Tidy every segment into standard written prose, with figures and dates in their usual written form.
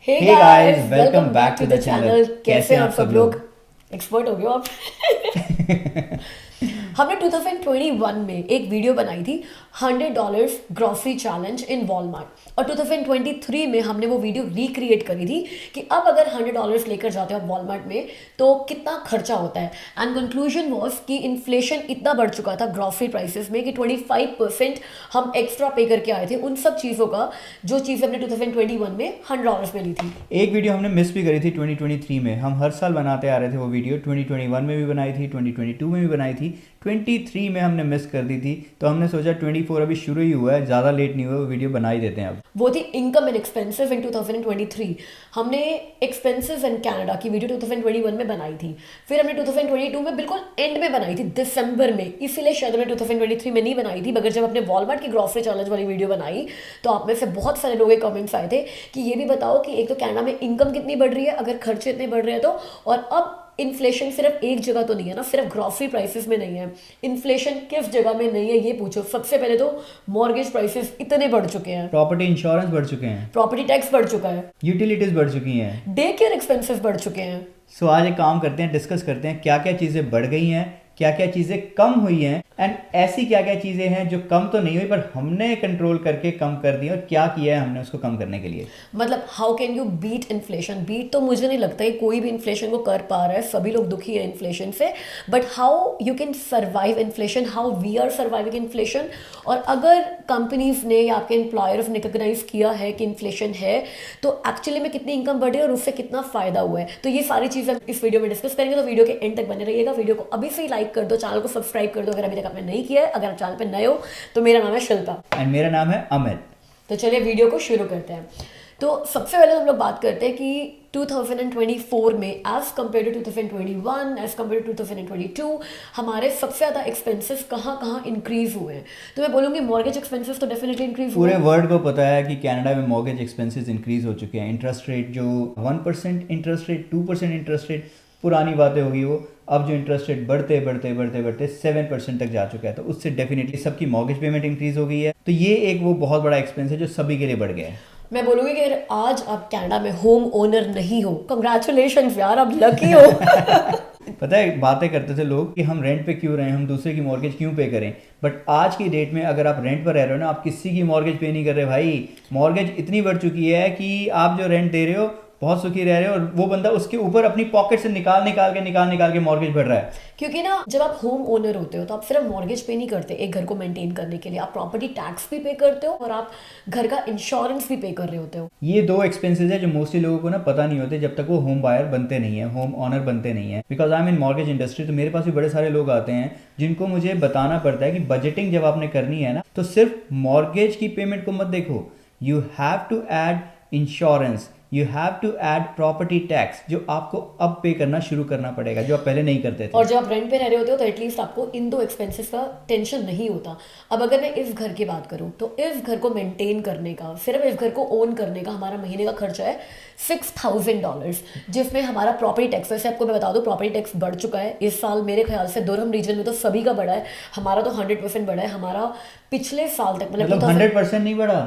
Hey Hey guys, guys, welcome welcome back back to to the the channel. channel। कैसे हैं आप सब लोग? एक्सपर्ट हो गए हो आप। हमने 2021 में एक वीडियो बनाई थी $100 ग्रॉसरी चैलेंज इन वॉलमार्ट, और 2023 में हमने वो वीडियो रिक्रिएट करी थी कि अब अगर $100 लेकर जाते हो आप वॉलमार्ट में तो कितना खर्चा होता है। एंड कंक्लूजन वॉज कि इन्फ्लेशन इतना बढ़ चुका था ग्रॉसरी प्राइसेस में कि 25% हम एक्स्ट्रा पे करके आए थे उन सब चीज़ों का जो चीज़ें हमने 2021 में $100 में ली थी। एक वीडियो हमने मिस भी करी थी 2023 में। हम हर साल बनाते आ रहे थे वो वीडियो। 2021 में भी बनाई थी, 2022 में भी बनाई थी, 23 में हमने मिस कर दी थी। तो हमने सोचा 24 अभी शुरू ही हुआ है, ज़्यादा लेट नहीं हुआ, वो वीडियो बना ही देते हैं अब। वो थी इनकम एंड एक्सपेंसेस इन 2023। हमने एक्सपेंसेस इन कनाडा की वीडियो 2021 में बनाई थी। फिर हमने 2022 में बिल्कुल एंड में बनाई थी, दिसंबर में। इसीलिए शायद हमने 2023 में नहीं बनाई थी, मगर जब अपने वॉलमार्ट की ग्रॉसरी चैलेंज वाली वीडियो बनाई तो आप में से बहुत सारे लोगों के कमेंट्स आए थे कि ये भी बताओ कि एक तो कनाडा में इनकम कितनी बढ़ रही है अगर खर्चे इतने बढ़ रहे हैं तो, और अब इन्फ्लेशन सिर्फ एक जगह तो नहीं है ना, सिर्फ ग्रॉसरी प्राइसेस में नहीं है। इन्फ्लेशन किस जगह में नहीं है ये पूछो। सबसे पहले तो मॉर्गेज प्राइसेस इतने बढ़ चुके हैं, प्रॉपर्टी इंश्योरेंस बढ़ चुके हैं, प्रॉपर्टी टैक्स बढ़ चुका है, यूटिलिटीज़ बढ़ चुकी हैं। डे केयर एक्सपेंसेस बढ़ चुके हैं। सो आज एक काम करते हैं, डिस्कस करते हैं क्या क्या चीज़ें बढ़ गई हैं, क्या क्या चीज़ें कम हुई हैं, एंड ऐसी क्या क्या चीज़ें हैं जो कम तो नहीं हुई पर हमने कंट्रोल करके कम कर दी, और क्या किया है हमने उसको कम करने के लिए। मतलब how can you beat inflation? Beat तो मुझे नहीं लगता है कोई भी इन्फ्लेशन को कर पा रहा है, सभी लोग दुखी है इन्फ्लेशन से। But how you can survive inflation, how we are surviving inflation. और अगर कंपनीज ने या आपके एम्प्लॉयर ने रिकग्नाइज किया है कि इन्फ्लेशन है तो एक्चुअली में कितनी इनकम बढ़ी और उससे कितना फायदा हुआ है, तो ये सारी चीज़ें इस वीडियो में डिस्कस करेंगे। तो वीडियो के एंड तक बने रहिएगा। वीडियो को अभी से ही लाइक कर दो, चैनल को सब्सक्राइब कर दो अगर अभी तक आपने नहीं किया है। अगर आप चैनल पे नए हो तो मेरा नाम है शिल्पा एंड मेरा नाम है अमित। तो चलिए वीडियो को शुरू करते हैं। तो सबसे पहले हम लोग बात करते हैं कि 2024 में as compare to 2021, as compare to 2022 हमारे सबसे ज़्यादा एक्सपेंसेस कहाँ इंक्रीज हुए हैं। तो मैं बोलूँगी मॉर्गेज एक्सपेंसेस तो डेफिनेटली इंक्रीज हुए। पूरे वर्ल्ड को पता है कि कनाडा में मॉर्गेज एक्सपेंसेस इंक्रीज हो चुके हैं। इंटरेस्ट रेट जो 1% इंटरेस्ट रेट, 2% इंटरेस्ट रेट, पुरानी बातें होगी वो। अब जो इंटरेस्ट रेट बढ़ते बढ़ते बढ़ते बढ़ते 7% तक जा चुका है, तो उससे डेफिनेटली सबकी मॉर्गेज पेमेंट इंक्रीज हो गई है। तो ये एक वो बहुत बड़ा एक्सपेंस है जो सभी के लिए बढ़ गया है। मैं बोलूँगी कि अगर आज आप कनाडा में होम ओनर नहीं हो, कंग्रेचुलेशन यार, आप लकी हो। पता है, बातें करते थे लोग कि हम रेंट पे क्यों रहें, हम दूसरे की मॉर्गेज क्यों पे करें। बट आज की डेट में अगर आप रेंट पर रह रहे हो ना, आप किसी की मॉर्गेज पे नहीं कर रहे भाई। मॉर्गेज इतनी बढ़ चुकी है कि आप जो रेंट दे रहे हो बहुत सुखी रह रहे हो, और वो बंदा उसके ऊपर अपनी पॉकेट से निकाल के मॉर्गेज भर रहा है। क्योंकि ना जब आप होम ओनर होते हो तो आप सिर्फ मॉर्गेज पे नहीं करते एक घर को मेंटेन करने के लिए, आप प्रॉपर्टी टैक्स भी पे करते हो और आप घर का इंश्योरेंस भी पे कर रहे होते हो। ये दो एक्सपेंसेस है जो मोस्टली लोगों को ना पता नहीं होते जब तक वो होम बायर बनते नहीं है, होम ऑनर बनते नहीं है। Because I am in mortgage industry, तो मेरे पास भी बड़े सारे लोग आते हैं जिनको मुझे बताना पड़ता है कि बजटिंग जब आपने करनी है ना तो सिर्फ मॉर्गेज की पेमेंट को मत देखो, you have to add insurance, you have to add property tax, जो आपको अब पे करना शुरू करना पड़ेगा, जो आप पहले नहीं करते थे। और जब आप रेंट पे रह रहे होते हो तो एटलीस्ट आपको इन दो एक्सपेंसेस का टेंशन नहीं होता। अब अगर मैं इस घर की बात करूं तो इस घर को मेंटेन करने का, सिर्फ इस घर को ओन करने का हमारा महीने का खर्चा है $6,000, जिसमें हमारा प्रॉपर्टी टैक्स, वैसे आपको मैं बता दूं प्रॉपर्टी टैक्स बढ़ चुका है इस साल। मेरे ख्याल से दुर्हम रीजन में तो सभी का बढ़ा है, हमारा तो 100% बढ़ा है। हमारा पिछले साल तक मतलब 100% नहीं बढ़ा,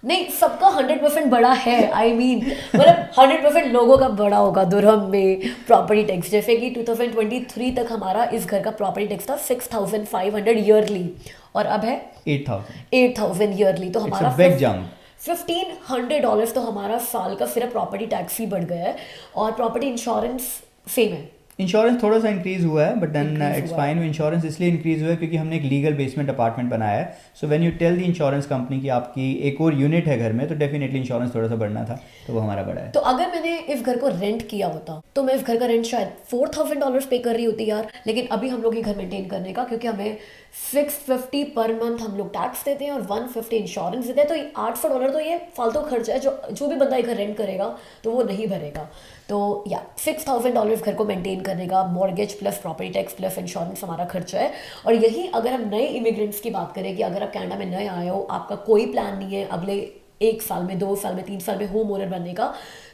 नहीं, सबका 100% बड़ा है। आई मीन मतलब 100% लोगों का बड़ा होगा दुर्हम में प्रॉपर्टी टैक्स। जैसे कि 2023 तक हमारा इस घर का प्रॉपर्टी टैक्स था 6,500 ईयरली, और अब है 8,000 ईयरली। तो हमारा बिग जंप। $1,500 तो हमारा साल का सिर्फ प्रॉपर्टी टैक्स ही बढ़ गया है। और प्रॉपर्टी इंश्योरेंस सेम है। इंश्योरेंस थोड़ा सा इंक्रीज हुआ है, but then it's fine. Insurance इसलिए इंक्रीज हुआ है क्योंकि हमने एक लीगल बेसमेंट अपार्टमेंट बनाया है। So when you tell the insurance company कि आपकी एक और यूनिट है घर में, तो डेफिनेटली इंश्योरेंस थोड़ा सा बढ़ना था, तो वो हमारा बढ़ा है। तो अगर मैंने इस घर को रेंट किया होता तो मैं इस घर का रेंट शायद $4,000 पे कर रही होती यार। लेकिन अभी हम लोग ये घर मेंटेन करने का, क्योंकि हमें $650 पर मंथ हम लोग टैक्स देते हैं और $150 इंश्योरेंस देते हैं, तो $800 तो ये फालतू खर्चा है जो भी बंदा ये घर रेंट करेगा तो वो नहीं भरेगा। तो या $6,000 घर को मेंटेन करने का, mortgage plus property tax plus insurance हमारा खर्चा है। और यही अगर हम नए इमिग्रेंट्स की बात करें कि अगर आप कनाडा में नए आए हो, आपका कोई प्लान नहीं है अगले 1 साल में, 2 साल में, 3 साल में होम ओनर बनने का,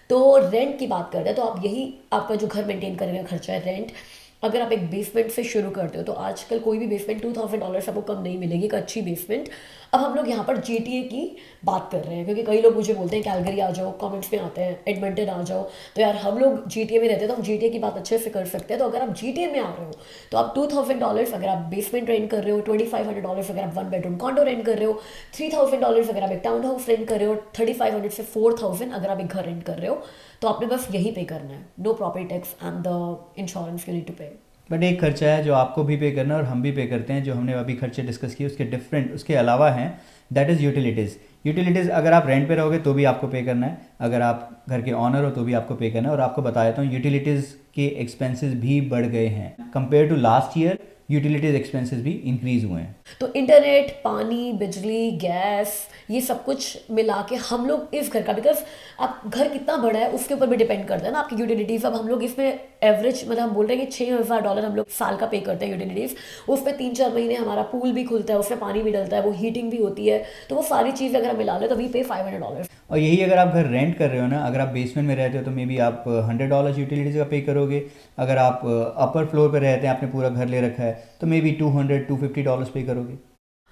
तो रेंट की बात करते हैं तो आप यही आपका जो घर मेंटेन करने का खर्चा है रेंट। अगर आप एक बेसमेंट से शुरू करते हो तो आजकल कोई भी बेसमेंट $2,000 आपको कम नहीं मिलेगी, एक अच्छी बेसमेंट। अब हम लोग यहाँ पर GTA की बात कर रहे हैं, क्योंकि कई लोग मुझे बोलते हैं कैलगरी आ जाओ, कमेंट्स में आते हैं एडमंटन आ जाओ, तो यार हम लोग GTA में रहते हैं तो हम GTA की बात अच्छे से कर सकते हैं। तो अगर आप GTA में आ रहे हो तो आप $2,000 अगर आप बेसमेंट रेंट कर रहे हो, $2,500 अगर आप 1 बेडरूम कॉन्डो रेंट कर रहे हो, $3,000 अगर आप एक टाउन हाउस रेंट कर रहे हो, 3,500 से 4,000 अगर आप एक घर रेंट कर रहे हो, तो आपने बस यही पे करना है, no property tax and the insurance you need to pay. But एक खर्चा है जो आपको भी पे करना है और हम भी पे करते हैं, जो हमने अभी खर्चे डिस्कस किए उसके डिफरेंट उसके अलावा हैं, दैट इज़ यूटिलिटीज़। यूटिलिटीज़ अगर आप रेंट पे रहोगे तो भी आपको पे करना है, अगर आप घर के ऑनर हो तो भी आपको पे करना है। और आपको बता देता हूँ यूटिलिटीज़ के एक्सपेंसेस भी बढ़ गए हैं compare to last year, utilities expenses भी इंक्रीज़ हुए हैं। तो इंटरनेट, पानी, बिजली, गैस, ये सब कुछ मिला के हम लोग इस घर का, बिकॉज आप घर कितना बड़ा है उसके ऊपर भी डिपेंड करता है ना आपकी यूटिलिटीज़। अब हम लोग इसमें एवरेज मतलब हम बोल रहे हैं कि $6,000 हम लोग साल का पे करते हैं यूटिलिटीज़। उसमें 3-4 महीने हमारा पूल भी खुलता है, उसमें पानी भी डलता है, वो हीटिंग भी होती है, तो वो सारी चीज़ अगर हम मिला लें तो वी पे $500। और यही अगर आप घर रेंट कर रहे हो ना, अगर आप बेसमेंट में रहते हो तो मे बी आप $100 यूटिलिटीज़ का पे करोगे। अगर आप अपर फ्लोर पे रहते हैं, आपने पूरा घर ले रखा है, तो मे बी $200-250 पे करोगे।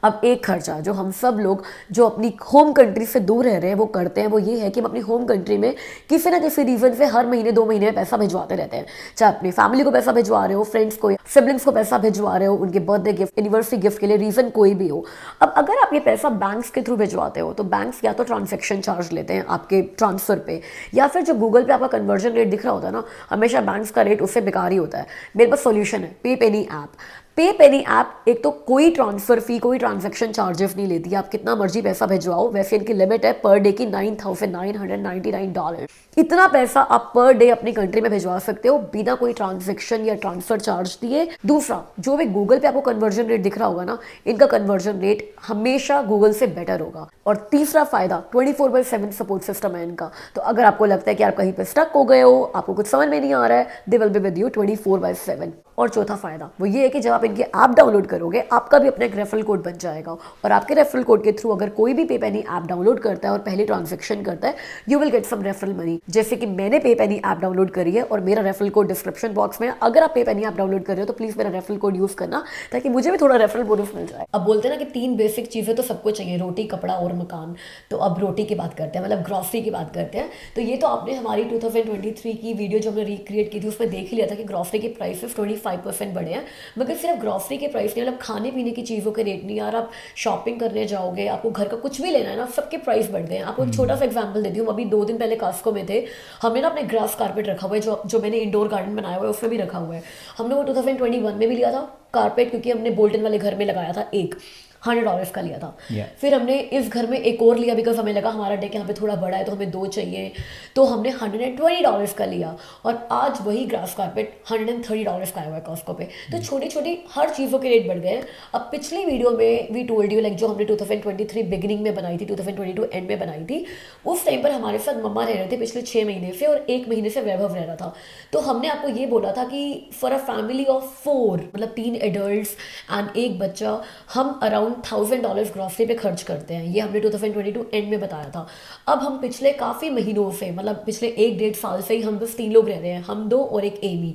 अब एक खर्चा जो हम सब लोग जो अपनी होम कंट्री से दूर रह रहे हैं वो करते हैं, वो ये है कि हम अपनी होम कंट्री में किसी ना किसी रीज़न से हर महीने 2 महीने में पैसा भिजवाते रहते हैं। चाहे अपनी फैमिली को पैसा भिजवा रहे हो, फ्रेंड्स को, सिबलिंग्स को पैसा भिजवा रहे हो, उनके बर्थडे गिफ्ट, एनिवर्सरी गिफ्ट के लिए, रीज़न कोई भी हो। अब अगर आप ये पैसा बैंक्स के थ्रू भिजवाते हो तो बैंक्स या तो ट्रांजेक्शन चार्ज लेते हैं आपके ट्रांसफ़र पे, या फिर जो गूगल पे आपका कन्वर्जन रेट दिख रहा होता है ना, हमेशा बैंक्स का रेट उससे बेकार ही होता है। मेरे पास सोल्यूशन है, पे पेनी ऐप। पे पेनी ऐप एक तो कोई ट्रांसफर फी, कोई ट्रांजैक्शन चार्जेस नहीं लेती, आप कितना मर्जी पैसा भिजवाओ। वैसे इनकी लिमिट है पर डे की $9,999। इतना पैसा आप पर डे अपनी कंट्री में भिजवा सकते हो बिना कोई ट्रांजैक्शन या ट्रांसफर चार्ज दिए। दूसरा, जो भी गूगल पे आपको कन्वर्जन रेट दिख रहा होगा ना, इनका कन्वर्जन रेट हमेशा गूगल से बेटर होगा। और तीसरा फायदा, 24/7 सपोर्ट सिस्टम है इनका। तो अगर आपको लगता है कि आप कहीं पे स्टक हो गए हो, आपको कुछ समझ में नहीं आ रहा है, they will be with you 24/7। और चौथा फायदा वो ये है कि जब आप इनकी ऐप डाउनलोड करोगे, आपका भी अपना एक रेफरल कोड बन जाएगा, और आपके रेफरल कोड के थ्रू अगर कोई भी पे पेनी ऐप डाउनलोड करता है और पहले ट्रांजैक्शन करता है, you will get some referral money. जैसे कि मैंने पे पेनी ऐप डाउनलोड करी है और मेरा रेफरल कोड डिस्क्रिप्शन बॉक्स में है। अगर आप पे पेनी ऐप डाउनलोड कर रहे हो तो प्लीज मेरा रेफरल कोड यूज करना, ताकि मुझे भी थोड़ा रेफरल बोनस मिल जाए। अब बोलते हैं ना कि 3 बेसिक चीजें तो सबको चाहिए, रोटी, कपड़ा और मकान। तो अब रोटी की बात करते हैं, मतलब ग्रॉसरी की बात करते हैं। तो ये तो आपने हमारी 2023 की वीडियो जो हमने रिक्रिएट की थी उसमें देख लिया था कि ग्रॉसरी के प्राइसेस 25% बढ़े हैं। मगर सिर्फ ग्रॉसरी के प्राइस नहीं, मतलब खाने पीने की चीज़ों के रेट नहीं यार। आप शॉपिंग करने जाओगे, आपको घर का कुछ भी लेना है ना, सबके प्राइस बढ़ गए हैं। आपको एक छोटा सा एग्जांपल देती हूँ। अभी 2 दिन पहले कास्को में थे, हमने ना अपने ग्रास कारपेट रखा हुआ है, जो मैंने इंडोर गार्डन बनाया हुआ है उसमें भी रखा हुआ है। हमने वो 2021 में भी लिया था कारपेट, क्योंकि हमने बोल्टन वाले घर में लगाया था, एक $100 का लिया था। फिर हमने इस घर में एक और लिया, बिकॉज हमें लगा हमारा डेक यहाँ पे थोड़ा बड़ा है तो हमें 2 चाहिए, तो हमने $120 का लिया। और आज वही ग्रास कारपेट $130 का आया हुआ है कॉस्को पे। तो छोटी छोटी हर चीज़ों के रेट बढ़ गए हैं। अब पिछली वीडियो में वी टोल्ड यू, लाइक जो हमने 2023 बिगिनिंग में बनाई थी, 2022 एंड में बनाई थी, उस टाइम पर हमारे साथ मम्मा रह रहे थे पिछले 6 महीने से, और 1 महीने से वैभव रह रहा था। तो हमने आपको ये बोला था कि फॉर अ फैमिली ऑफ 4, मतलब 3 एडल्ट एंड 1 बच्चा, हम अराउंड $1,000 ग्रॉसरी पे खर्च करते हैं। ये हमने 2022 एंड में बताया था। अब हम पिछले काफ़ी महीनों से, मतलब पिछले 1-1.5 साल से ही हम बस 3 लोग रह रहे हैं, हम 2 और एक एमी,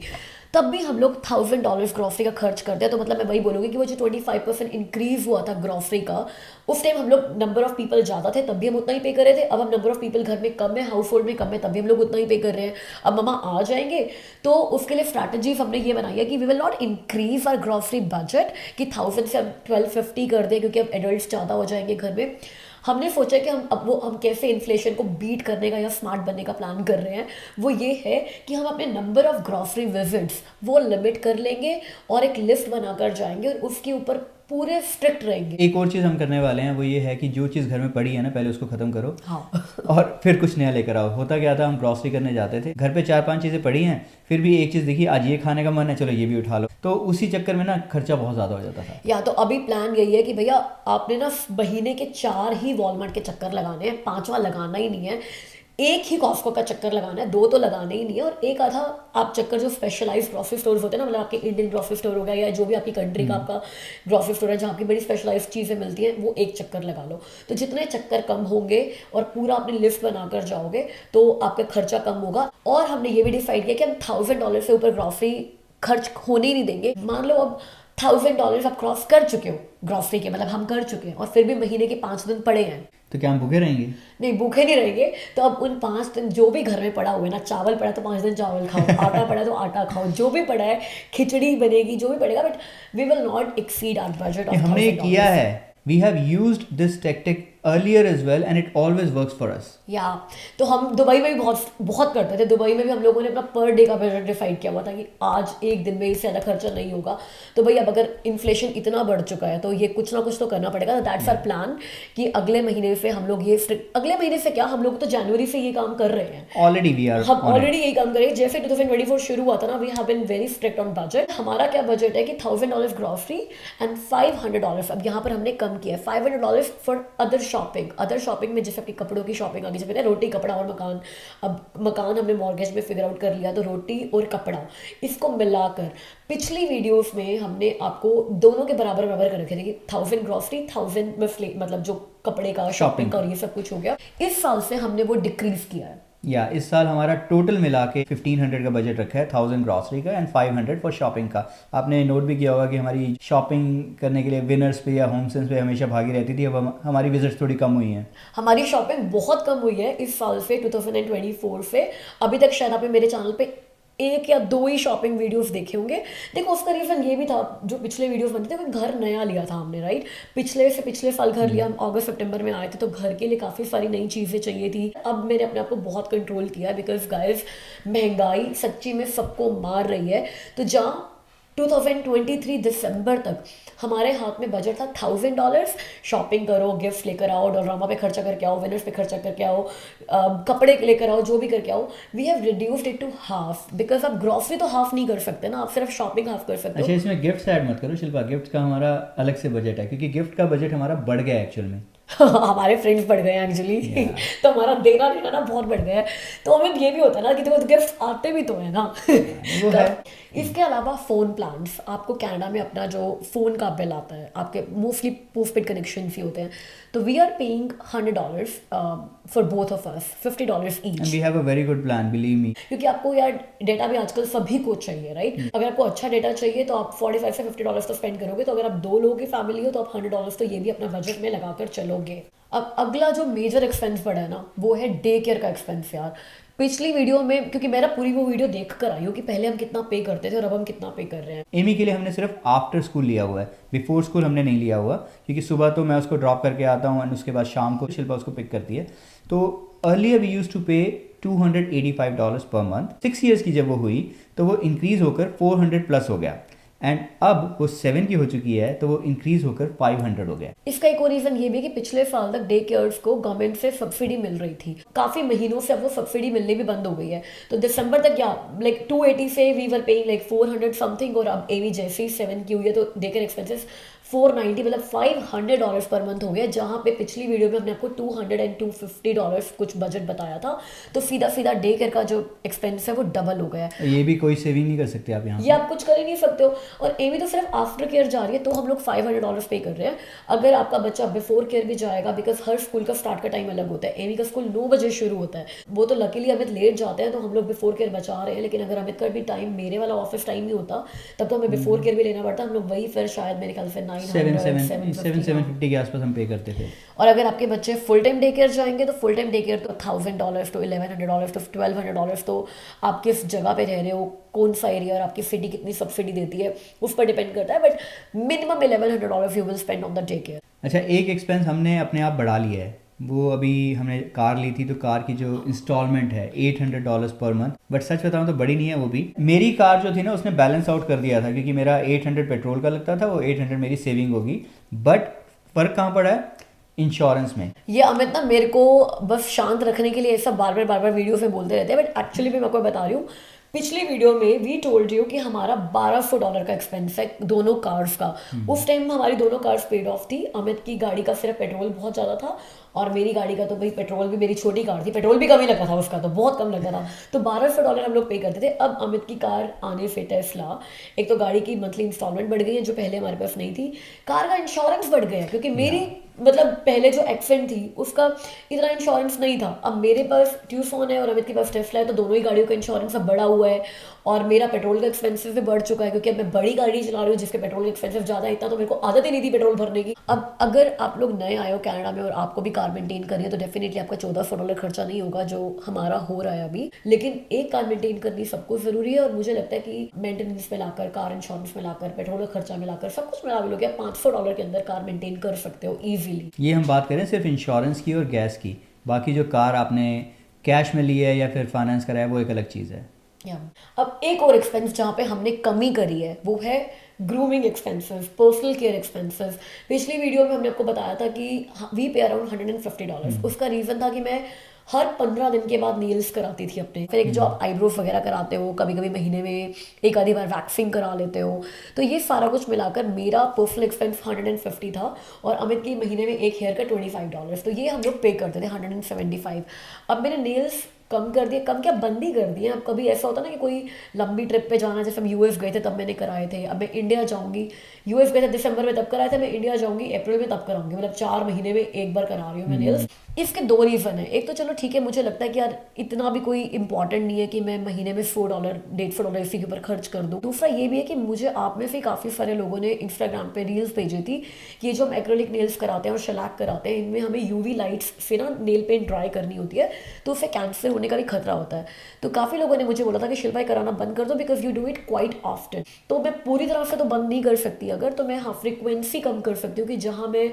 तब भी हम लोग $1,000 ग्रॉसरी का खर्च करते हैं। तो मतलब मैं वही बोलूँगी कि वो जो 25% इंक्रीज हुआ था ग्रॉसरी का, उस टाइम हम लोग नंबर ऑफ पीपल ज़्यादा थे तब भी हम उतना ही पे कर रहे थे। अब हम नंबर ऑफ पीपल घर में कम है, हाउस होल्ड में कम है, तब भी हम लोग उतना ही पे कर रहे हैं। अब मम्मा आ जाएंगे तो उसके लिए स्ट्रैटेजीज हमने ये बनाई है कि we will not increase our grocery budget, कि 1000 से हम 1250 कर दें, क्योंकि अब एडल्ट ज़्यादा हो जाएंगे घर में। हमने सोचा कि हम कैसे इन्फ्लेशन को बीट करने का या स्मार्ट बनने का प्लान कर रहे हैं। वो ये है कि हम अपने नंबर ऑफ ग्रॉसरी विजिट्स वो लिमिट कर लेंगे और एक लिस्ट बनाकर जाएंगे, और उसके ऊपर पूरे स्ट्रिक्ट रहेंगे। एक और चीज़ हम करने वाले हैं, वो ये है कि जो चीज़ घर में पड़ी है ना, पहले उसको ख़त्म करो, हाँ और फिर कुछ नया लेकर आओ। होता क्या था, हम ग्रॉसरी करने जाते थे, घर पे 4-5 चीज़ें पड़ी हैं, फिर भी एक चीज़ दिखी, आज ये खाने का मन है, चलो ये भी उठा लो, तो उसी चक्कर में ना खर्चा बहुत ज़्यादा हो जाता था। या तो अभी प्लान यही है कि भैया आपने ना महीने के 4 ही वॉलमार्ट के चक्कर लगाने हैं, 5वां लगाना ही नहीं है। एक ही कॉस्को का चक्कर लगाना है, 2 तो लगाने ही नहीं है। और एक आधा आप चक्कर जो स्पेशलाइज्ड ग्रॉसरी स्टोर्स होते हैं ना, मतलब आपके इंडियन ग्रॉसरी स्टोर हो गया या जो भी आपकी कंट्री का आपका ग्रॉसरी स्टोर है जहाँ की बड़ी स्पेशलाइज्ड चीज़ें मिलती हैं, वो एक चक्कर लगा लो। तो जितने चक्कर कम होंगे और पूरा अपनी लिस्ट बनाकर जाओगे तो आपका खर्चा कम होगा। और हमने ये भी डिसाइड किया कि हम $1,000 से ऊपर ग्रॉसरी खर्च होने ही नहीं देंगे। मान लो अब $1,000 आप क्रॉस कर चुके हो ग्रॉसरी के, मतलब हम कर चुके हैं, और फिर भी महीने के 5 दिन पड़े हैं। तो क्या हम भूखे रहेंगे? नहीं, भूखे नहीं रहेंगे। तो अब उन 5 दिन जो भी घर में पड़ा हुआ है ना, चावल पड़ा तो 5 दिन चावल खाओ, आटा पड़ा तो आटा खाओ, जो भी पड़ा है, खिचड़ी बनेगी, जो भी पड़ेगा, but we will not exceed our budget of हमने ये किया है, we have used this tactic earlier as well and it always works for us. या तो हम दुबई में भी बहुत करते थे। दुबई में भी हम लोगों ने अपना पर डे का बजट डिसाइड किया हुआ था कि आज एक दिन में इससे ज़्यादा खर्चा नहीं होगा। तो भाई अब अगर इन्फ्लेशन इतना बढ़ चुका है तो ये कुछ ना कुछ तो करना पड़ेगा। तो दैट्स आवर प्लान कि अगले महीने से हम लोग अगले महीने से क्या, हम लोग तो जनवरी से ये काम कर रहे हैं ऑलरेडी। हम ऑलरेडी यही काम करें। जैसे 2024 शुरू हुआ था ना, we have been very strict on budget. हमारा क्या बजट है कि $1,000 ग्रॉसरी एंड $500, अब यहाँ पर हमने कम किया है, $500 फॉर अदर शॉपिंग में, जैसे अपनी कपड़ों की शॉपिंग आगे जैसे रोटी, कपड़ा और मकान। अब मकान हमने मॉर्गेज में फिगर आउट कर लिया, तो रोटी और कपड़ा इसको मिलाकर पिछली वीडियोस में हमने आपको दोनों के बराबर कर रखे थे कि 1000 ग्रॉसरी, 1000 में मतलब जो कपड़े का, शॉपिंग का और ये सब कुछ हो गया। इस साल से हमने वो डिक्रीज किया है। इस साल हमारा टोटल मिला के 1500 का बजट रखा है, 1000 ग्रॉसरी का एंड 500 फॉर शॉपिंग का। आपने नोट भी किया होगा कि हमारी शॉपिंग करने के लिए विनर्स पे या होम सेंस पे हमेशा भागी रहती थी, अब हमारी विजिट्स थोड़ी कम हुई हैं। हमारी शॉपिंग बहुत कम हुई है इस साल से, 2024 से। अभी तक शायद आपने मेरे चैनल पे 1 या 2 ही शॉपिंग वीडियोस देखे होंगे। देखो उसका रीज़न ये भी था, जो पिछले वीडियोस बनते थे, कोई घर नया लिया था हमने, राइट। पिछले साल घर लिया, हम अगस्त सितंबर में आए थे, तो घर के लिए काफ़ी सारी नई चीज़ें चाहिए थी। अब मैंने अपने आप को बहुत कंट्रोल किया है, बिकॉज गाइस महंगाई सच्ची में सबको मार रही है। तो जहाँ 2023 दिसंबर तक हमारे हाथ में बजट था $1,000, शॉपिंग करो, गिफ्ट लेकर आओ, डोरामा पे खर्चा करके आओ, विनर्स पे खर्चा करके आओ, कपड़े लेकर आओ, जो भी करके आओ। We have reduced it to half, because आप ग्रॉसरी तो हाफ नहीं कर सकते ना, आप सिर्फ शॉपिंग हाफ कर सकते हो। अच्छा, इसमें गिफ्ट ऐड मत करो शिल्पा, गिफ्ट का हमारा अलग से बजट है, क्योंकि गिफ्ट का बजट हमारा बढ़ गया है एक्चुअल में। हमारे फ्रेंड्स बढ़ गए हैं एक्चुअली, तो हमारा देना लेना ना बहुत बढ़ गया है। तो हमें ये भी होता है ना कि देखो गिफ्ट आते भी तो है ना। वो है। इसके अलावा फ़ोन प्लान्स, आपको कनाडा में अपना जो फ़ोन का बिल आता है, आपके मोस्टली पोस्टपेड कनेक्शन ही होते हैं, तो we are paying $100 for both of us, $50 each. We have a very good plan, believe me. क्योंकि आपको यार डेटा भी आजकल सभी को चाहिए, राइट। अगर आपको अच्छा डेटा चाहिए तो आप $45 से $50 तो स्पेंड करोगे। तो अगर आप 2 लोगों की फैमिली हो तो आप $100 तो ये भी अपना बजट में लगाकर चलोगे। अब अगला जो मेजर एक्सपेंस बढ़ा है ना, वो है डे केयर का एक्सपेंस। यार पिछली वीडियो में, क्योंकि मेरा पूरी वो वीडियो देख कर आई हूँ कि पहले हम कितना पे करते थे और अब हम कितना पे कर रहे हैं। एमी के लिए हमने सिर्फ आफ्टर स्कूल लिया हुआ है, बिफोर स्कूल हमने नहीं लिया हुआ, क्योंकि सुबह तो मैं उसको ड्रॉप करके आता हूँ एंड उसके बाद शाम को शिल्पा उसको पिक करती है। तो अर्लियर वी यूज्ड टू पे $285 पर मंथ। 6 ईयर्स की जब वो हुई तो वो इंक्रीज होकर 400 प्लस हो गया, एंड अब वो 7 की हो चुकी है तो वो इंक्रीज होकर 500 हो गया। इसका एक और रीजन ये भी कि पिछले साल तक डे केयर्स को गवर्नमेंट से सब्सिडी मिल रही थी, काफी महीनों से अब वो सब्सिडी मिलनी भी बंद हो गई है। तो दिसंबर तक क्या लाइक 280 से we were paying like 400 something, और अब एवी जैसी 7 की हुई है तो डे केयर एक्सपेंसेस 490 मतलब $500 पर मंथ हो गया, जहाँ पे पिछली वीडियो में हमने आपको $200 and $250 कुछ बजट बताया था। तो सीधा डे केयर का जो एक्सपेंस है वो डबल हो गया है। ये भी कोई सेविंग नहीं कर सकते आप यहाँ, ये आप कुछ कर ही नहीं सकते हो। और एमी तो सिर्फ आफ्टर केयर जा रही है, तो हम लोग $500 पे कर रहे हैं। अगर आपका बच्चा बिफोर केयर भी जाएगा, बिकॉज हर स्कूल का स्टार्ट का टाइम अलग होता है। एमी का स्कूल 9 बजे शुरू होता है, वो तो लकीली अमित लेट जाते हैं तो हम लोग बिफोर केयर बचा रहे हैं। लेकिन अगर अमित का भी टाइम मेरे वाला ऑफिस टाइम ही होता तब तो हमें बिफोर केयर भी लेना पड़ता। हम लोग वही फिर शायद मेरे ख्याल से 750 के आसपास हम पे करते थे। और अगर आपके बच्चे फुल टाइम डे केयर जाएंगे तो फुल टाइम डे केयर तो $1,000 to $1,100 to $1,200, तो आप किस जगह पे रह रहे हो, कौन सा एरिया और आपकी सिटी कितनी सब्सिडी देती है उस पर डिपेंड करता है। But minimum $1,100 you will spend on the day care. अच्छा, एक एक्सपेंस हमने अपने आप बढ़ा लिया है, वो अभी हमने कार ली थी तो कार की जो इंस्टॉलमेंट है $800 पर मंथ। बट सच बताऊं तो बड़ी नहीं है वो भी। मेरी कार जो थी ना उसने बैलेंस आउट कर दिया था, क्योंकि मेरा 800 पेट्रोल का लगता था, वो 800 मेरी सेविंग होगी। बट फर्क कहाँ पड़ा है? इंश्योरेंस में। ये अमित ना मेरे को बस शांत रखने के लिए सब बार बार वीडियो में बोलते रहते हैं, बट एक्चुअली मैं आपको बता रही हूँ। पिछली वीडियो में वी टोल्ड यू कि हमारा $1,200 का एक्सपेंस है दोनों कार्स का। उस टाइम हमारी दोनों कार्स पेड ऑफ थी। अमित की गाड़ी का सिर्फ पेट्रोल बहुत ज़्यादा था और मेरी गाड़ी का तो भाई पेट्रोल भी, मेरी छोटी कार थी, पेट्रोल भी कम ही लगा था उसका, तो बहुत कम लगा था, तो $1200 हम लोग पे करते थे। अब अमित की कार आने से टेस्ला, एक तो गाड़ी की मंथली इंस्टॉलमेंट बढ़ गई है जो पहले हमारे पास नहीं थी, कार का इंश्योरेंस बढ़ गया क्योंकि मेरी मतलब पहले जो एक्सेंट थी उसका इतना इंश्योरेंस नहीं था, अब मेरे पास ट्यूसॉन है और अमित के पास टेस्ला है, तो दोनों ही गाड़ियों का इंश्योरेंस अब बढ़ा हुआ है और मेरा पेट्रोल का एक्सपेंसिव भी बढ़ चुका है क्योंकि अब मैं बड़ी गाड़ी चला रही हूँ जिसके पेट्रोल का एक्सपेंसिव ज़्यादा है, इतना तो मेरे को आदत ही नहीं थी पेट्रोल भरने की। अब अगर आप लोग नए आए हो कनाडा में और आपको भी कार मेंटेन करनी है तो डेफिनेटली आपका $1400 खर्चा नहीं होगा जो हमारा हो रहा है अभी, लेकिन एक कार मेंटेन करनी सबको ज़रूरी है और मुझे लगता है कि मेंटेनेंस मिलाकर, कार इंश्योरेंस मिलाकर, पेट्रोल का खर्चा मिलाकर सब कुछ मिला लोग $500 के अंदर कार मेंटेन कर सकते हो ईजिली। ये हम बात करें सिर्फ इंश्योरेंस की और गैस की, बाकी जो कार आपने कैश में ली है या फिर फाइनेंस कराया वो एक अलग चीज़ है। अब एक और एक्सपेंस जहाँ पे हमने कमी करी है वो है grooming expenses, personal care expenses. पिछली वीडियो में हमने आपको बताया था कि वी पे अराउंड $150। उसका रीज़न था कि मैं हर 15 दिन के बाद नेल्स कराती थी अपने, फिर एक जो आप आईब्रोज वगैरह कराते हो, कभी कभी महीने में एक आधी बार वैक्सिंग करा लेते हो, तो ये सारा कुछ मिलाकर मेरा पर्सनल एक्सपेंस 150 था और अमित की महीने में एक हेयर का $25, तो ये हम लोग पे करते थे 175। अब मैंने नेल्स कम कर दिए, कम क्या बंद ही कर दिए। अब कभी ऐसा होता ना कि कोई लंबी ट्रिप पे जाना, जैसे हम यूएस गए थे तब मैंने कराए थे, अब मैं इंडिया जाऊंगी, यूएस गए थे दिसंबर में तब कराए थे, मैं इंडिया जाऊंगी अप्रैल में तब कराऊंगी, मतलब 4 महीने में एक बार करा रही हूँ मैं नेल्स। इसके 2 रीज़न है, एक तो चलो ठीक है मुझे लगता है कि यार इतना भी कोई इंपॉर्टेंट नहीं है कि मैं महीने में $4 $150 इसी के ऊपर खर्च कर दूँ। दूसरा ये भी है कि मुझे आप में से काफ़ी सारे लोगों ने इंस्टाग्राम पे रील्स भेजी थी कि ये जो हम एक्रेलिक नेल्स कराते हैं और शेलैक कराते हैं इनमें हमें यूवी लाइट्स से ना नेल पेंट ड्राई करनी होती है तो उससे कैंसर होने का भी खतरा होता है। तो काफ़ी लोगों ने मुझे बोला था कि शिल्पा कराना बंद कर दो because you do it quite often. तो मैं पूरी तरह से तो बंद नहीं कर सकती, अगर तो मैं हाँ फ्रिक्वेंसी कम कर सकती हूँ कि जहाँ मैं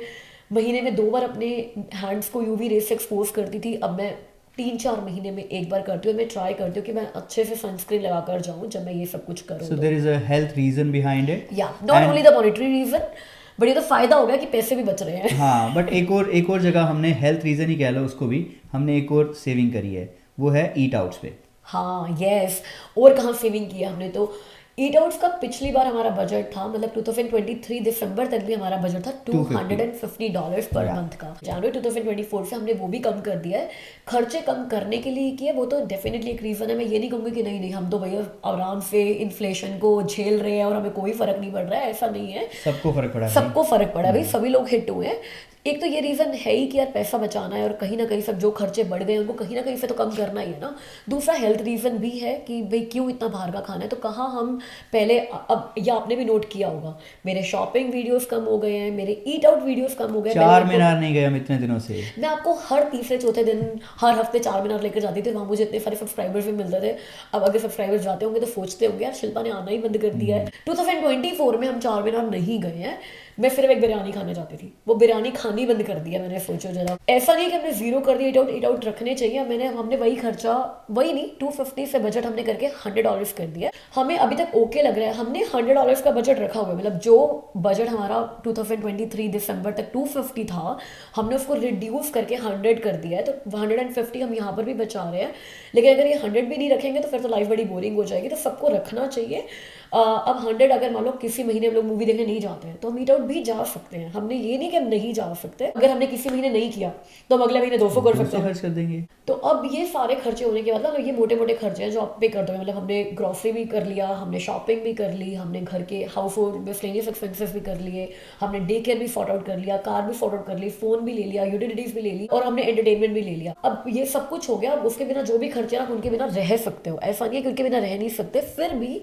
महीने में 2 बार अपने हैंड्स को यूवी रेस से एक्सपोज करती थी, अब मैं 3-4 महीने में एक बार करती हूँ। मैं ट्राई करती हूँ कि मैं अच्छे से सनस्क्रीन लगा कर जाऊँ जब मैं ये सब कुछ करूँ। So there is a health reason behind it, या not only the monetary reason, but ये तो फायदा हो गया कि पैसे भी बच रहे हैं। हाँ, बट एक और जगह हमने हेल्थ रीजन ही कह लो उसको भी, हमने एक और सेविंग करी है, वो है ईट आउट्स पे। हाँ यस, और कहाँ सेविंग किया हमने, तो ईट आउट्स का पिछली बार हमारा बजट था, मतलब 2023 दिसंबर तक भी हमारा बजट था $250 पर मंथ का। जनवरी 2024 से हमने वो भी कम कर दिया है। खर्चे कम करने के लिए किया, वो तो डेफिनेटली एक रीज़न है। मैं ये नहीं कहूँगी कि नहीं हम तो भैया आराम से इन्फ्लेशन को झेल रहे हैं और हमें कोई फर्क नहीं पड़ रहा है, ऐसा नहीं है। सबको फर्क पड़ा है, सबको फर्क पड़ा है भाई, सभी लोग हिट हुए हैं। एक तो ये रीज़न है ही कि यार पैसा बचाना है और कहीं ना कहीं सब जो खर्चे बढ़ गए उनको कहीं ना कहीं से तो कम करना ही है ना। दूसरा हेल्थ रीज़न भी है कि भाई क्यों इतना बाहर का खाना है, तो कहाँ हम पहले, अब या आपने भी नोट किया होगा मेरे शॉपिंग वीडियोस कम हो गए हैं, मेरे ईट आउट वीडियोस कम हो गए। 4 मीनार नहीं गए हम इतने दिनों से। मैं आपको हर तीसरे चौथे दिन हर हफ्ते 4 मीनार लेकर जाती थी, वहाँ मुझे इतने सारे सब्सक्राइबर्स भी मिलते थे। अब अगर सब्सक्राइबर्स जाते होंगे तो सोचते होंगे यार शिल्पा ने आना ही बंद कर दिया है। 2024 में हम 4 मीनार नहीं गए हैं। मैं सिर्फ एक बिरयानी खाने जाती थी, वो बिरयानी खानी बंद कर दिया मैंने। सोचो जरा, ऐसा नहीं कि हमने जीरो कर दिया, ईट आउट रखने चाहिए। हमने वही खर्चा, वही नहीं 250 से बजट हमने करके $100 कर दिया। हमें अभी तक ओके लग रहा है। हमने $100 का बजट रखा हुआ है, मतलब जो बजट हमारा 2023 दिसंबर तक 250 था हमने उसको रिड्यूस करके 100 कर दिया है, तो 150 हम यहाँ पर भी बचा रहे हैं। लेकिन अगर ये 100 भी नहीं रखेंगे तो फिर तो लाइफ बड़ी बोरिंग हो जाएगी, तो सबको रखना चाहिए। अब 100 अगर मान लो किसी महीने हम लोग मूवी देखने नहीं जाते हैं तो हम ईट आउट भी जा सकते हैं। हमने ये नहीं कि हम नहीं जा सकते, अगर हमने किसी महीने नहीं किया तो हम अगले महीने 200 कर सकते हैं, खर्च कर देंगे। तो अब ये सारे खर्चे होने के बाद मतलब ये मोटे मोटे खर्चे हैं जो आप पे कर दोगे। मतलब हमने ग्रॉसरी भी कर लिया, हमने शॉपिंग भी कर ली, हमने घर के हाउस होल्ड मिसलेनियस एक्सपेंसेस भी कर लिए, हमने डे केयर भी सॉर्ट आउट कर लिया, कार भी सॉर्ट आउट कर ली, फोन भी ले लिया, यूटिलिटीज भी ले ली और हमने एंटरटेनमेंट भी ले लिया। अब ये सब कुछ हो गया। अब उसके बिना जो भी खर्चे ना उनके बिना रह सकते हो, ऐसा नहीं है कि उनके बिना रह नहीं सकते। फिर भी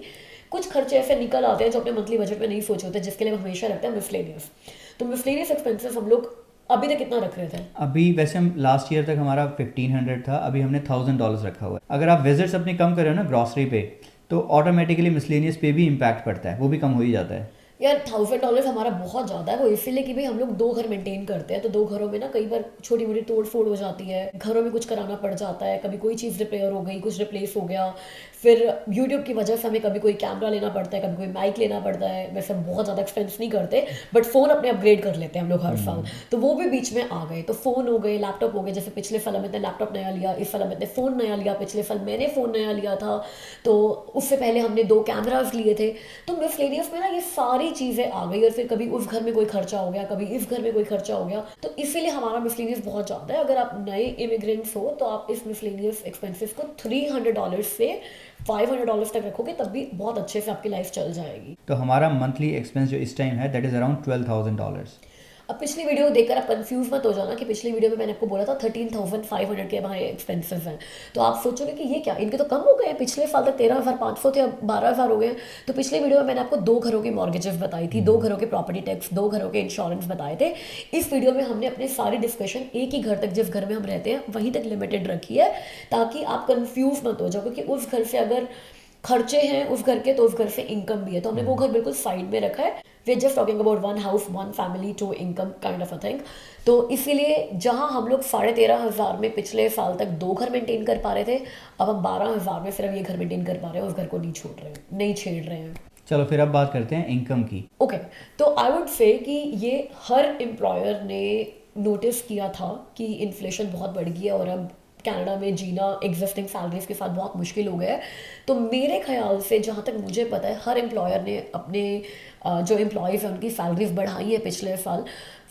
कुछ खर्चे ऐसे निकल आते हैं जो अपने मंथली बजट में नहीं सोचे होते, जिसके लिए हम हमेशा रखते हैं मिसलेनियस। तो मिसलेनियस एक्सपेंसेस हम लोग अभी तक कितना रख रहे थे? अभी वैसे हम लास्ट ईयर तक हमारा 1500 था, अभी हमने $1000 रखा हुआ है। अगर आप विजिट्स अपनी कम कर रहे हो ना ग्रॉसरी पे, तो ऑटोमेटिकली मिसलेनियस पे भी इम्पैक्ट पड़ता है, वो भी कम हो ही जाता है। यार $1000 हमारा बहुत ज़्यादा है। वो इसीलिए कि भाई हम लोग 2 घर मेंटेन करते हैं, तो 2 घरों में ना कई बार छोटी मोटी तोड़ फोड़ हो जाती है, घरों में कुछ कराना पड़ जाता है, कभी कोई चीज़ रिपेयर हो गई, कुछ रिप्लेस हो गया, फिर यूट्यूब की वजह से हमें कभी कोई कैमरा लेना पड़ता है, कभी कोई माइक लेना पड़ता है। वैसे बहुत ज़्यादा एक्सपेंस नहीं करते, बट फ़ोन अपने अपग्रेड कर लेते हैं हम लोग हर साल, तो वो भी बीच में आ गए। तो फ़ोन हो गए, लैपटॉप हो गए, जैसे पिछले साल मैंने लैपटॉप नया लिया, इस साल मैंने फ़ोन नया लिया, पिछले साल मैंने फ़ोन नया लिया था, तो उससे पहले हमने 2 कैमराज लिए थे। तो मिसलेनियस में ना ये सारी सारी चीज़ें आ गई और फिर कभी उस घर में कोई खर्चा हो गया, कभी इस घर में कोई खर्चा हो गया, तो इसीलिए हमारा मिसलेनियस बहुत ज़्यादा है। अगर आप नए इमिग्रेंट्स हो तो आप इस मिसलेनियस एक्सपेंसेस को $300 से $500 तक रखोगे, तब भी बहुत अच्छे से आपकी लाइफ चल जाएगी। तो हमारा मंथली एक्सपेंस जो इस टाइम है दैट इज़ अराउंड $12,000। अब पिछली वीडियो देखकर आप कंफ्यूज मत हो जाना कि पिछली वीडियो में मैंने आपको बोला था 13,500 के हमारे एक्सपेंसेस हैं, तो आप सोचोगे कि ये क्या, इनके तो कम हो गए हैं, पिछले साल तक 13,500 थे, अब 12,000 हो गए। तो पिछले वीडियो में मैंने आपको 2 घरों की मॉर्गेजेस बताई थी, 2 घरों के प्रॉपर्टी टैक्स, 2 घरों के इंश्योरेंस बताए थे। इस वीडियो में हमने अपने सारी डिस्कशन एक ही घर तक, जिस घर में हम रहते हैं वहीं तक लिमिटेड रखी है, ताकि आप कंफ्यूज मत हो जाओ, क्योंकि उस घर से अगर खर्चे हैं उस घर के तो उस घर से इनकम भी है, तो हमने वो घर बिल्कुल साइड में रखा है। We are just talking about 1 house 1 family 2 income kind of a thing. तो इसीलिए जहां हम लोग 13,500 में पिछले साल तक 2 घर मेंटेन कर पा रहे थे, अब हम 12,000 में सिर्फ ये घर मेंटेन कर पा रहे हैं, उस घर को नहीं छोड़ रहे हैं, नहीं छेड़ रहे हैं। चलो फिर अब बात करते हैं इनकम की। ओके, तो आई वुड से कि ये हर एम्प्लॉयर ने नोटिस किया था कि इन्फ्लेशन बहुत बढ़ गई है और अब कनाडा में जीना एग्जिस्टिंग सैलरीज के साथ बहुत मुश्किल हो गया है। तो मेरे ख्याल से जहाँ तक मुझे पता है, हर एम्प्लॉयर ने अपने जो एम्प्लॉयज़ हैं उनकी सैलरीज बढ़ाई है पिछले साल।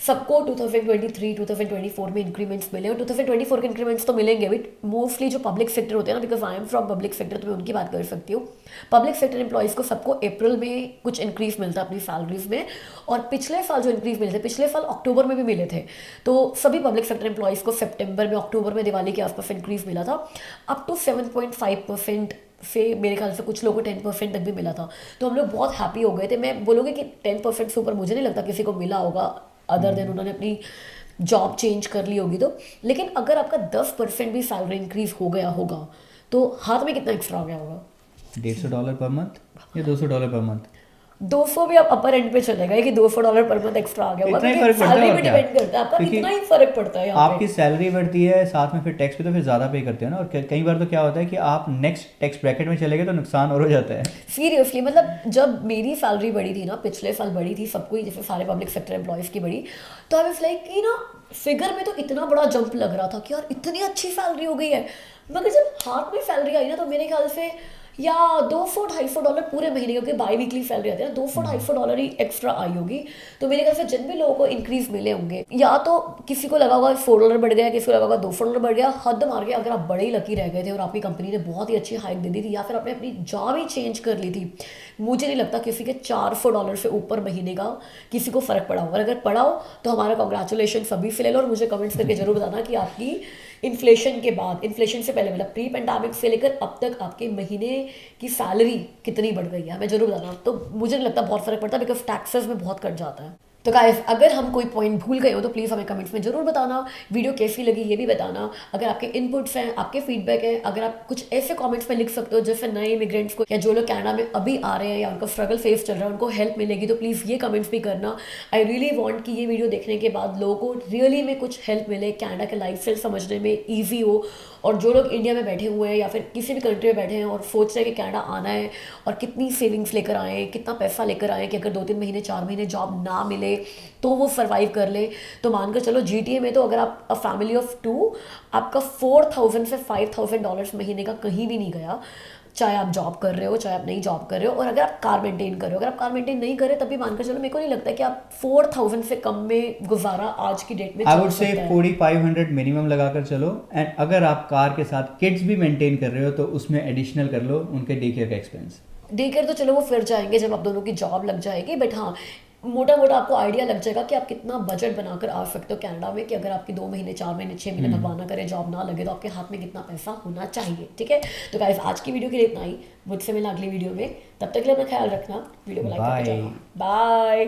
सबको 2023-2024 में इंक्रीमेंट्स मिले, और 2024 के इंक्रीमेंट्स तो मिलेंगे बट मोस्टली जो पब्लिक सेक्टर होते हैं ना, because I am from public sector, तो मैं उनकी बात कर सकती हूँ। पब्लिक सेक्टर एम्प्लॉयज़ को सबको अप्रैल में कुछ इंक्रीज मिलता है अपनी सैलरीज में, और पिछले साल जो इंक्रीज मिले थे, पिछले साल अक्टूबर में भी मिले थे। तो सभी पब्लिक सेक्टर एम्प्लॉयज़ को सितंबर में, अक्टूबर में, दिवाली के आसपास इंक्रीज मिला था, अप टू 7.5% से मेरे ख्याल से कुछ लोगों को 10% तक भी मिला था। तो हम लोग बहुत हैप्पी हो गए थे। मैं बोलूँगी कि 10% से ऊपर मुझे नहीं लगता किसी को मिला होगा, अदर देन उन्होंने अपनी जॉब चेंज कर ली होगी तो। लेकिन अगर आपका 10% भी सैलरी इंक्रीज हो गया होगा तो हाथ में कितना एक्स्ट्रा आ गया होगा? $150 पर मंथ या $200 पर मंथ? 200 भी अब अपर एंड पे चलेगा कि $200 पर मंथ एक्स्ट्रा आ गया होगा। इतना ही फर्क पड़ता है सैलरी और पे क्या? डिपेंड करता है आपका, क्योंकि इतना ही फर्क पड़ता है यहाँ पे। आपकी सैलरी बढ़ती है, साथ में फिर टैक्स भी तो फिर ज़्यादा पे करते हो ना, और कई बार तो क्या होता है कि आप नेक्स्ट टैक्स ब्रैकेट में चले गए तो नुकसान और हो जाता है। सीरियसली, मतलब जब मेरी सैलरी बढ़ी थी ना, पिछले साल बढ़ी थी सबको ही, जैसे सारे पब्लिक सेक्टर एम्प्लॉयज़ की बढ़ी, तो आई वाज लाइक कि ना फिगर में तो इतना बड़ा जंप लग रहा था कि यार इतनी अच्छी सैलरी हो गई है। मगर जब हाथ में सैलरी आई ना, तो मेरे ख्याल से या $200-250 पूरे महीने, क्योंकि बाई वीकली सैलरी आती है ना, $200-250 ही एक्स्ट्रा आई होगी। तो मेरे ख्याल से जिन भी लोगों को इंक्रीज मिले होंगे, या तो किसी को लगा होगा $4 बढ़ गया, किसी को लगा होगा $200 बढ़ गया, हद मार के अगर आप बड़े ही लकी रह गए थे और आपकी कंपनी ने बहुत ही अच्छी हाइक दे दी थी, या फिर आपने अपनी जॉब ही चेंज कर ली थी, मुझे नहीं लगता किसी के $400 से ऊपर महीने का किसी को फर्क पड़ा होगा। अगर पड़ा हो तो हमारा कॉन्ग्रेचुलेशन सभी से ले लो, और मुझे कमेंट्स करके जरूर बताना कि आपकी इन्फ्लेशन के बाद, इन्फ्लेशन से पहले, मतलब प्री पेंडेमिक से लेकर अब तक आपके महीने की सैलरी कितनी बढ़ गई है, हमें जरूर बताना। तो मुझे नहीं लगता बहुत फर्क पड़ता, बिकॉज टैक्सेस में बहुत कट जाता है। तो गाइस, अगर हम कोई पॉइंट भूल गए हो तो प्लीज़ हमें कमेंट्स में जरूर बताना। वीडियो कैसी लगी ये भी बताना। अगर आपके इनपुट्स हैं, आपके फीडबैक है, अगर आप कुछ ऐसे कमेंट्स में लिख सकते हो जैसे नए इमिग्रेंट्स को या जो लोग कनाडा में अभी आ रहे हैं या उनका स्ट्रगल फेस चल रहा है उनको हेल्प मिलेगी, तो प्लीज़ ये कमेंट्स भी करना। आई रियली वॉन्ट कि ये वीडियो देखने के बाद लोगों को रियली में कुछ हेल्प मिले, कनाडा के लाइफ स्टाइल समझने में ईजी हो। और जो लोग इंडिया में बैठे हुए हैं या फिर किसी भी कंट्री में बैठे हैं और सोच रहे हैं कि कनाडा आना है, और कितनी सेविंग्स लेकर आए, कितना पैसा लेकर आए कि अगर 2-3 महीने 4 महीने जॉब ना मिले तो वो सर्वाइव कर ले, तो मानकर चलो GTA में तो अगर आप फैमिली ऑफ 2, आपका $4,000 से $5,000 महीने का कहीं भी नहीं गया, चाहे आप जॉब कर रहे हो चाहे आप नहीं जॉब कर रहे हो। और अगर आप कार मेंटेन कर रहे हो, अगर आप कार मेंटेन नहीं कर रहे तब भी मानकर चलो, मेरे को नहीं लगता कि आप 4,000 से कम में गुजारा आज की डेट में आई वुड से 4,500 मिनिमम लगाकर चलो। एंड अगर आप कार के साथ किड्स भी मेंटेन कर रहे हो तो उसमें एडिशनल कर लो उनके डे केयर का एक्सपेंस। डे केयर तो चलो वो फिर जाएंगे जब आप दोनों की जॉब लग जाएगी, बट हाँ मोटा मोटा आपको आइडिया लग जाएगा कि आप कितना बजट बनाकर आ सकते हो कनाडा में, कि अगर आपकी 2 महीने 4 महीने 6 महीने भगवान ना करे जॉब ना लगे तो आपके हाथ में कितना पैसा होना चाहिए। ठीक है, तो गाइस आज की वीडियो के लिए इतना ही। मुझसे मिलना अगली वीडियो में, तब तक के लिए अपना ख्याल रखना, वीडियो को लाइक करके जाना। बाय।